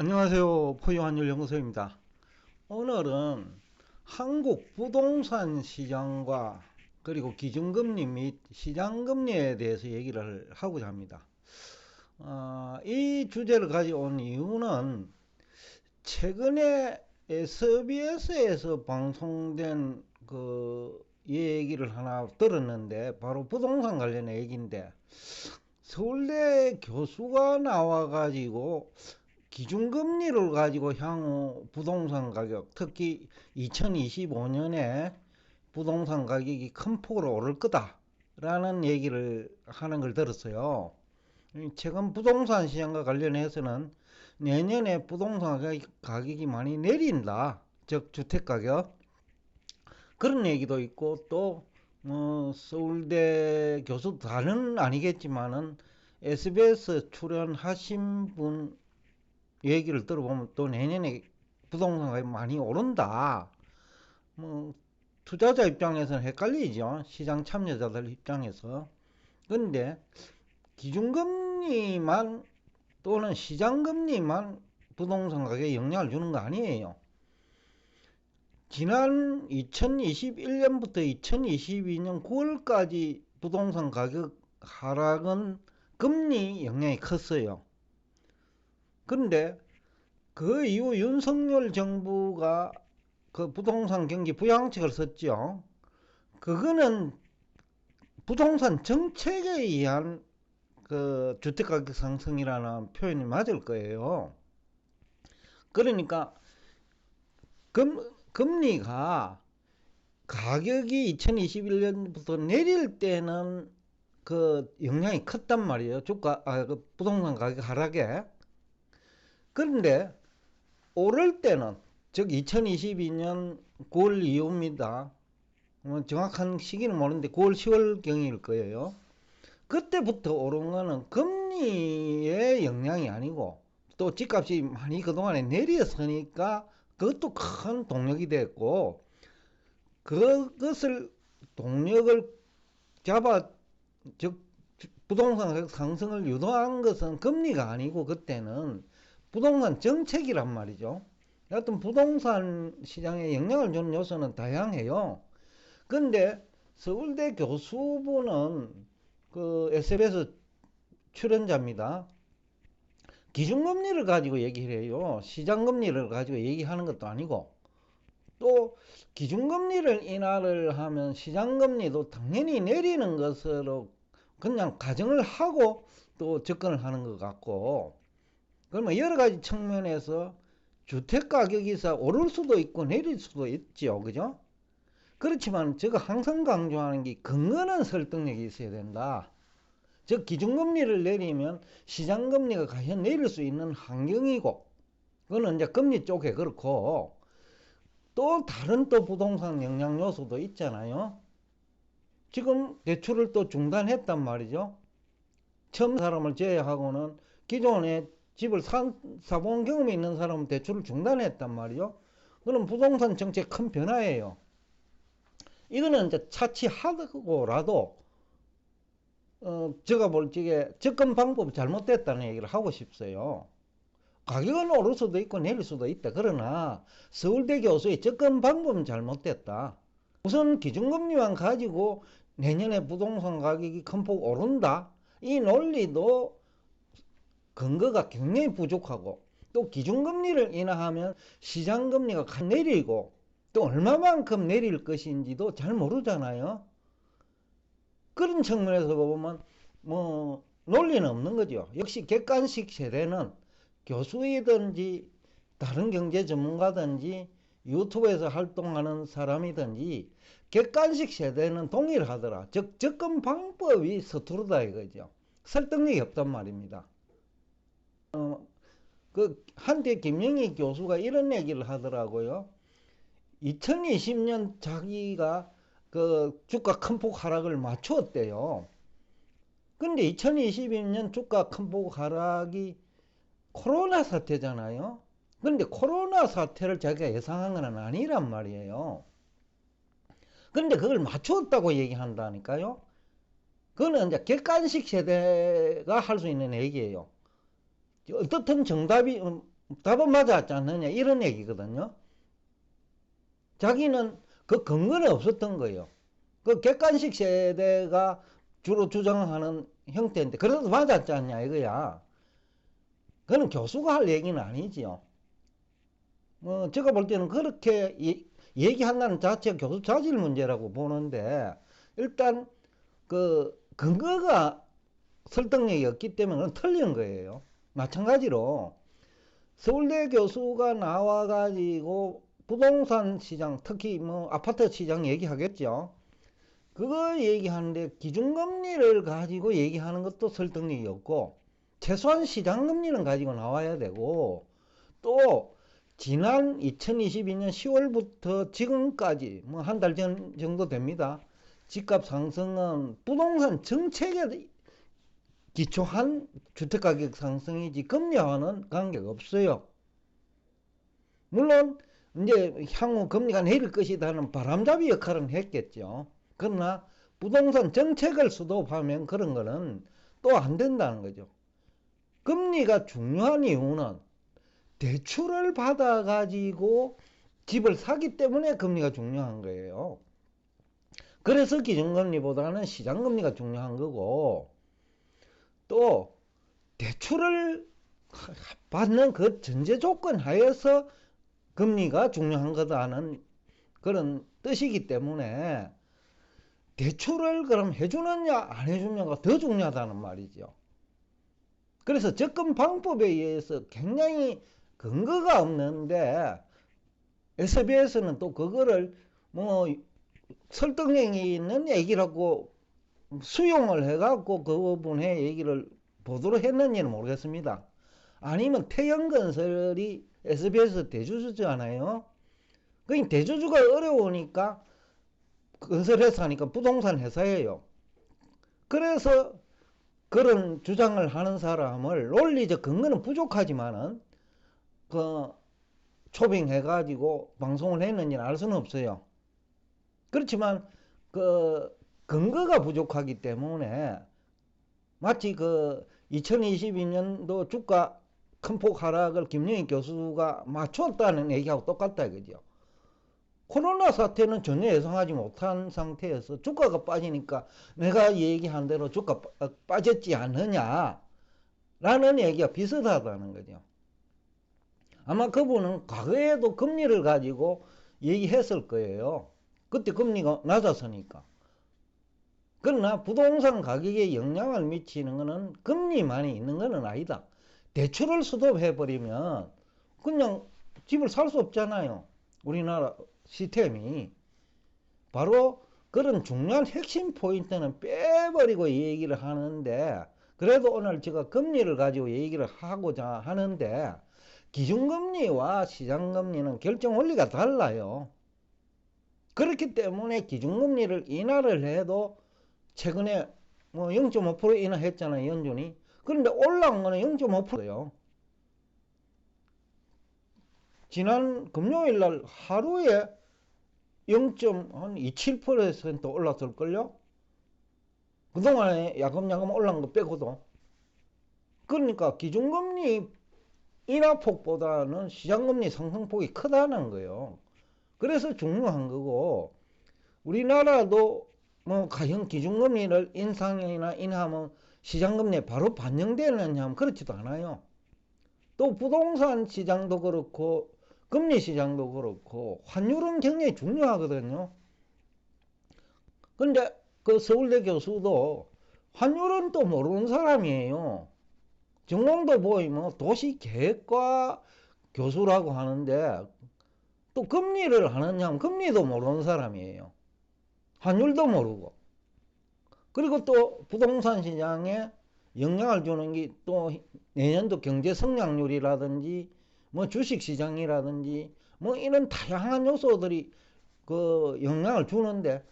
안녕하세요. 포유환율연구소입니다. 오늘은 한국 부동산 시장과 그리고 기준금리 및 시장금리에 대해서 얘기를 하고자 합니다. 이 주제를 가져온 이유는 최근에 SBS에서 방송된 그 얘기를 하나 들었는데, 바로 부동산 관련의 얘기인데, 서울대 교수가 나와가지고 기준금리를 가지고 향후 부동산 가격, 특히 2025년에 부동산 가격이 큰 폭으로 오를 거다라는 얘기를 하는 걸 들었어요. 최근 부동산 시장과 관련해서는 내년에 부동산 가격이 많이 내린다. 즉 주택가격. 그런 얘기도 있고, 또 서울대 교수 다는 아니겠지만은 SBS 출연하신 분 얘기를 들어보면 또 내년에 부동산 가격이 많이 오른다. 뭐 투자자 입장에서는 헷갈리죠. 시장 참여자들 입장에서. 근데 기준금리만 또는 시장금리만 부동산 가격에 영향을 주는 거 아니에요. 지난 2021년부터 2022년 9월까지 부동산 가격 하락은 금리 영향이 컸어요. 그런데 그 이후 윤석열 정부가 그 부동산 경기 부양책을 썼죠. 그거는 부동산 정책에 의한 그 주택가격 상승이라는 표현이 맞을 거예요. 그러니까 금리가 가격이 2021년부터 내릴 때는 그 영향이 컸단 말이에요. 그 부동산 가격 하락에. 그런데 오를 때는, 즉 2022년 9월 이후입니다. 정확한 시기는 모르는데 9월 10월 경일 거예요. 그때부터 오른 거는 금리의 영향이 아니고, 또 집값이 많이 그동안에 내렸으니까 그것도 큰 동력이 됐고, 그것을 동력을 잡아, 즉 부동산 상승을 유도한 것은 금리가 아니고, 그때는 부동산 정책이란 말이죠. 여하튼 부동산 시장에 영향을 주는 요소는 다양해요. 근데 서울대 교수분은 그 SBS 출연자입니다. 기준금리를 가지고 얘기를 해요. 시장금리를 가지고 얘기하는 것도 아니고, 또 기준금리를 인하를 하면 시장금리도 당연히 내리는 것으로 그냥 가정을 하고 또 접근을 하는 것 같고, 그러면 여러 가지 측면에서 주택가격이 오를 수도 있고 내릴 수도 있죠. 그죠? 그렇지만 제가 항상 강조하는 게 근거는 설득력이 있어야 된다. 즉 기준금리를 내리면 시장금리가 과연 내릴 수 있는 환경이고, 그거는 이제 금리 쪽에 그렇고, 또 다른 또 부동산 영향 요소도 있잖아요. 지금 대출을 또 중단했단 말이죠. 처음 사람을 제외하고는 기존에 집을 사본 경험이 있는 사람은 대출을 중단했단 말이죠. 그럼 부동산 정책 큰 변화예요. 이거는 이제 차치하고라도 제가 볼 적에 접근 방법이 잘못됐다는 얘기를 하고 싶어요. 가격은 오를 수도 있고 내릴 수도 있다. 그러나 서울대 교수의 접근 방법은 잘못됐다. 우선 기준금리만 가지고 내년에 부동산 가격이 큰 폭 오른다. 이 논리도 근거가 굉장히 부족하고, 또 기준금리를 인하하면 시장금리가 내리고 또 얼마만큼 내릴 것인지도 잘 모르잖아요. 그런 측면에서 보면 뭐 논리는 없는 거죠. 역시 객관식 세대는 교수이든지 다른 경제 전문가든지 유튜브에서 활동하는 사람이든지 객관식 세대는 동일하더라. 즉 접근 방법이 서투르다 이거죠. 설득력이 없단 말입니다. 그 한때 김영희 교수가 이런 얘기를 하더라고요. 2020년 자기가 그 주가 큰 폭 하락을 맞추었대요. 근데 2022년 주가 큰 폭 하락이 코로나 사태잖아요. 근데 코로나 사태를 자기가 예상한 건 아니란 말이에요. 근데 그걸 맞추었다고 얘기한다니까요. 그거는 이제 객관식 세대가 할 수 있는 얘기예요. 어떻든 정답이 답은 맞았지 않느냐 이런 얘기거든요. 자기는 그 근거는 없었던 거예요. 그 객관식 세대가 주로 주장하는 형태인데 그래도 맞았지 않냐 이거야. 그건 교수가 할 얘기는 아니지요. 제가 볼 때는 그렇게 얘기한다는 자체가 교수 자질 문제라고 보는데, 일단 그 근거가 설득력이 없기 때문에 그건 틀린 거예요. 마찬가지로 서울대 교수가 나와가지고 부동산 시장, 특히 뭐 아파트 시장 얘기하겠죠. 그거 얘기하는데 기준금리를 가지고 얘기하는 것도 설득력이 없고, 최소한 시장금리는 가지고 나와야 되고, 또 지난 2022년 10월부터 지금까지 뭐 한 달 전 정도 됩니다. 집값 상승은 부동산 정책에 기초한 주택가격 상승이지 금리와는 관계가 없어요. 물론 이제 향후 금리가 내릴 것이라는 바람잡이 역할은 했겠죠. 그러나 부동산 정책을 수도하면 그런 거는 또 안 된다는 거죠. 금리가 중요한 이유는 대출을 받아가지고 집을 사기 때문에 금리가 중요한 거예요. 그래서 기준금리보다는 시장금리가 중요한 거고, 또 대출을 받는 그 전제 조건 하에서 금리가 중요한 거다는 그런 뜻이기 때문에 대출을 그럼 해주느냐 안 해주느냐가 더 중요하다는 말이죠. 그래서 접근 방법에 의해서 굉장히 근거가 없는데 SBS는 또 그거를 뭐 설득력이 있는 얘기라고 수용을 해갖고 그 부분에 얘기를 보도를 했는지는 모르겠습니다. 아니면 태영건설이 SBS 대주주잖아요. 그러니까 대주주가 어려우니까 건설회사니까 부동산 회사예요. 그래서 그런 주장을 하는 사람을 논리적 근거는 부족하지만은 그 초빙해가지고 방송을 했는지는 알 수는 없어요. 그렇지만 그 근거가 부족하기 때문에 마치 그 2022년도 주가 큰 폭 하락을 김영희 교수가 맞췄다는 얘기하고 똑같다 이거죠. 코로나 사태는 전혀 예상하지 못한 상태에서 주가가 빠지니까 내가 얘기한 대로 주가 빠졌지 않느냐 라는 얘기가 비슷하다는 거죠. 아마 그분은 과거에도 금리를 가지고 얘기했을 거예요. 그때 금리가 낮았으니까. 그러나 부동산 가격에 영향을 미치는 것은 금리만이 있는 것은 아니다. 대출을 수도해버리면 그냥 집을 살 수 없잖아요. 우리나라 시스템이. 바로 그런 중요한 핵심 포인트는 빼버리고 얘기를 하는데, 그래도 오늘 제가 금리를 가지고 얘기를 하고자 하는데, 기준금리와 시장금리는 결정 원리가 달라요. 그렇기 때문에 기준금리를 인하를 해도 최근에 뭐 0.5% 인하했잖아요, 연준이. 그런데 올라온 거는 0.5%예요. 지난 금요일 날 하루에 0.27% 올랐을걸요? 그동안에 야금야금 올라온 거 빼고도. 그러니까 기준금리 인하폭보다는 시장금리 상승폭이 크다는 거예요. 그래서 중요한 거고, 우리나라도 뭐 가형 기준금리를 인상이나 인하하면 시장금리에 바로 반영되느냐 하면 그렇지도 않아요. 또 부동산 시장도 그렇고 금리 시장도 그렇고 환율은 굉장히 중요하거든요. 근데 그 서울대 교수도 환율은 또 모르는 사람이에요. 전공도 뭐 도시계획과 교수라고 하는데 또 금리를 하느냐 하면 금리도 모르는 사람이에요. 환율도 모르고. 그리고 또 부동산 시장에 영향을 주는 게 또 내년도 경제 성장률이라든지 뭐 주식 시장이라든지 뭐 이런 다양한 요소들이 그 영향을 주는데,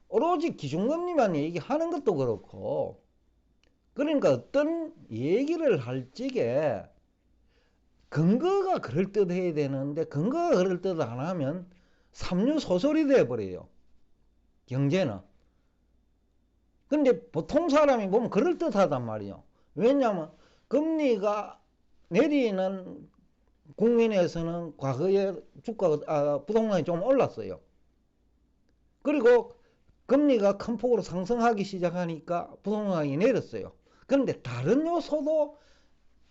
오로지 기준금리만 얘기하는 것도 그렇고, 그러니까 어떤 얘기를 할 적에 근거가 그럴듯해야 되는데 근거가 그럴듯 안 하면 삼류소설이 돼버려요, 경제는. 근데 보통 사람이 보면 그럴듯하단 말이에요. 왜냐하면 금리가 내리는 국민에서는 과거에 부동산이 좀 올랐어요. 그리고 금리가 큰 폭으로 상승하기 시작하니까 부동산이 내렸어요. 그런데 다른 요소도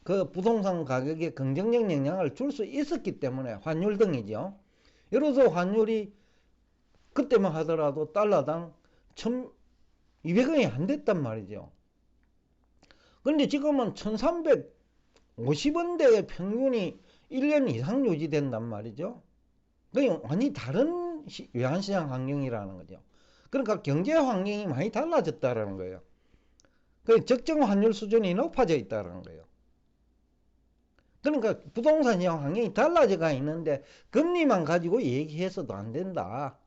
그 부동산 가격에 긍정적 영향을 줄 수 있었기 때문에 환율 등이죠. 예를 들어 환율이 그때만 하더라도 달러당 1,200원이 안 됐단 말이죠. 그런데 지금은 1,350원대의 평균이 1년 이상 유지된단 말이죠. 그게 완전히 다른 외환시장 환경이라는 거죠. 그러니까 경제 환경이 많이 달라졌다는 거예요. 그 적정 환율 수준이 높아져 있다는 거예요. 그러니까 부동산 시장 환경이 달라져가 있는데 금리만 가지고 얘기해서도 안 된다.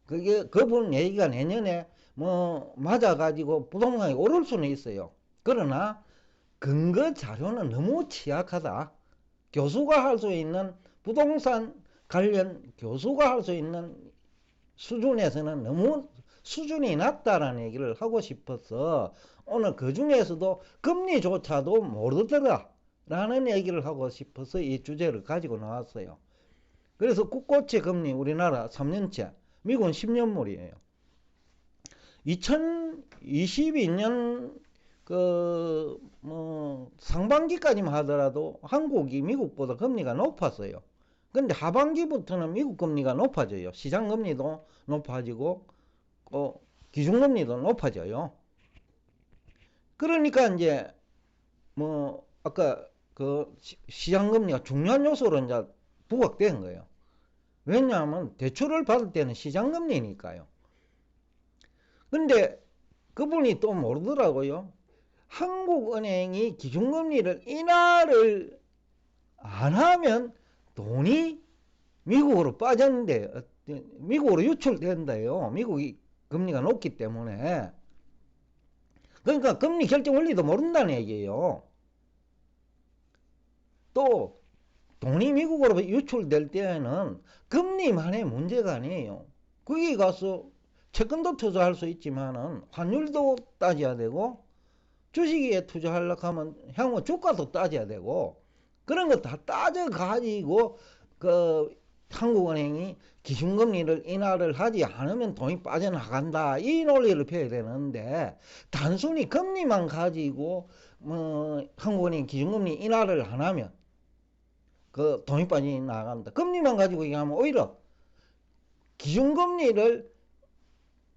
그게 그분 얘기가 내년에 뭐 맞아가지고 부동산이 오를 수는 있어요. 그러나 근거 자료는 너무 취약하다. 교수가 할 수 있는 부동산 관련 교수가 할 수 있는 수준에서는 너무 수준이 낮다라는 얘기를 하고 싶어서 오늘 그 중에서도 금리조차도 모르더라 라는 얘기를 하고 싶어서 이 주제를 가지고 나왔어요. 그래서 국고채 금리 우리나라 3년채 미국은 10년물이에요. 2022년 상반기까지만 하더라도 한국이 미국보다 금리가 높았어요. 근데 하반기부터는 미국 금리가 높아져요. 시장 금리도 높아지고 기준금리도 높아져요. 그러니까 이제 아까 그 시장 금리가 중요한 요소로 이제 부각된 거예요. 왜냐하면 대출을 받을 때는 시장 금리니까요. 근데 그분이 또 모르더라고요. 한국은행이 기준금리를 인하를 안 하면 돈이 미국으로 빠졌는데 미국으로 유출된다요. 미국이 금리가 높기 때문에. 그러니까 금리 결정 원리도 모른다는 얘기예요. 또 돈이 미국으로 유출될 때에는 금리만의 문제가 아니에요. 거기 가서 채권도 투자할 수 있지만은 환율도 따져야 되고 주식에 투자하려고 하면 향후 주가도 따져야 되고 그런 거 다 따져가지고 한국은행이 기준금리를 인하를 하지 않으면 돈이 빠져나간다 이 논리를 펴야 되는데 단순히 금리만 가지고 한국은행이 기준금리 인하를 안 하면 돈이 빠져나간다. 금리만 가지고 얘기하면 오히려 기준금리를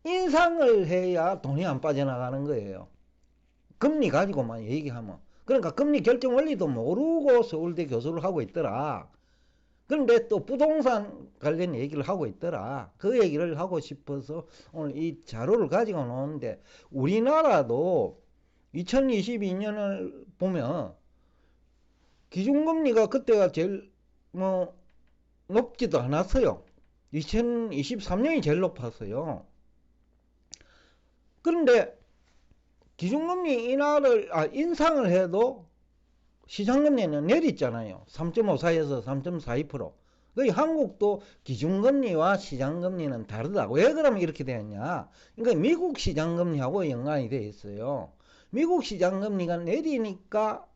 인상을 해야 돈이 안 빠져나가는 거예요. 금리 가지고만 얘기하면. 그러니까 금리 결정 원리도 모르고 서울대 교수를 하고 있더라. 그런데 또 부동산 관련 얘기를 하고 있더라. 그 얘기를 하고 싶어서 오늘 이 자료를 가지고 나오는데 우리나라도 2022년을 보면 기준금리가 그때가 제일 높지도 않았어요. 2023년이 제일 높았어요. 그런데 기준금리 인상을 해도 시장금리는 내렸잖아요. 3.54에서 3.42%. 한국도 기준금리와 시장금리는 다르다. 왜 그러면 이렇게 되었냐? 그러니까 미국 시장금리하고 연관이 되어 있어요. 미국 시장금리가 내리니까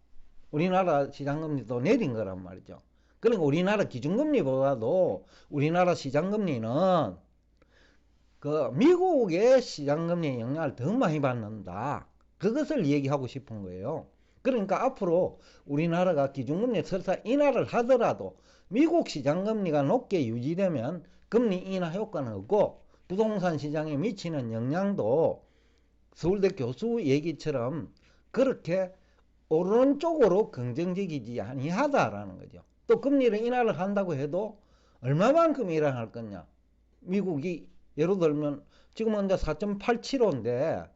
우리나라 시장금리도 내린 거란 말이죠. 그러니까 우리나라 기준금리보다도 우리나라 시장금리는 미국의 시장금리의 영향을 더 많이 받는다. 그것을 얘기하고 싶은 거예요. 그러니까 앞으로 우리나라가 기준금리 설사 인하를 하더라도 미국 시장금리가 높게 유지되면 금리 인하 효과는 없고 부동산 시장에 미치는 영향도 서울대 교수 얘기처럼 그렇게 오른쪽으로 긍정적이지 아니하다라는 거죠. 또 금리를 인하를 한다고 해도 얼마만큼 인하할 거냐. 미국이 예를 들면 지금은 이제 4.875인데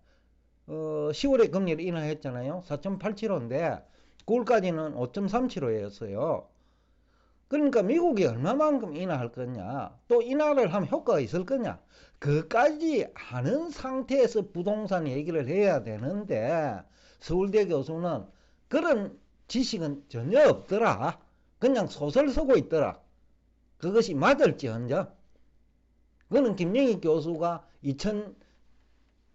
10월에 금리를 인하했잖아요. 4.875인데 9월까지는 5.375였어요. 그러니까 미국이 얼마만큼 인하할 거냐. 또 인하를 하면 효과가 있을 거냐. 그까지 아는 상태에서 부동산 얘기를 해야 되는데 서울대 교수는 그런 지식은 전혀 없더라. 그냥 소설 쓰고 있더라. 그것이 맞을지언정. 그거는 김영희 교수가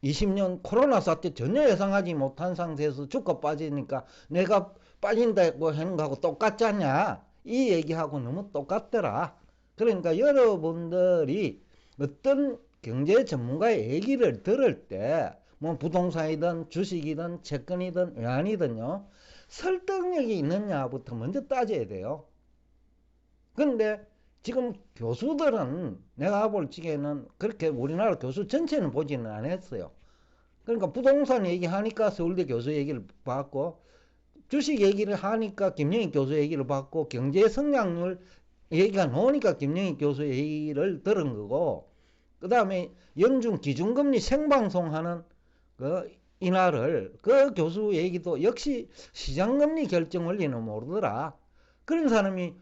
2020년 코로나 사태 전혀 예상하지 못한 상태에서 주가 빠지니까 내가 빠진다고 하는 거하고 똑같지 않냐? 이 얘기하고 너무 똑같더라. 그러니까 여러분들이 어떤 경제 전문가의 얘기를 들을 때, 뭐 부동산이든 주식이든 채권이든 외환이든요, 설득력이 있느냐부터 먼저 따져야 돼요. 근데 지금 교수들은 내가 볼 적에는 그렇게 우리나라 교수 전체는 보지는 않았어요. 그러니까 부동산 얘기하니까 서울대 교수 얘기를 받고, 주식 얘기를 하니까 김영희 교수 얘기를 받고, 경제 성장률 얘기가 나오니까 김영희 교수 얘기를 들은 거고, 그 다음에 연준 기준금리 생방송하는 그 이날을 그 교수 얘기도 역시 시장금리 결정 원리는 모르더라. 그런 사람이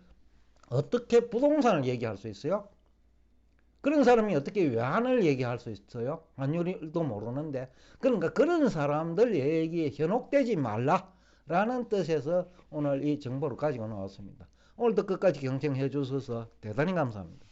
어떻게 부동산을 얘기할 수 있어요? 그런 사람이 어떻게 외환을 얘기할 수 있어요? 환율도 모르는데. 그러니까 그런 사람들 얘기에 현혹되지 말라라는 뜻에서 오늘 이 정보를 가지고 나왔습니다. 오늘도 끝까지 경청해 주셔서 대단히 감사합니다.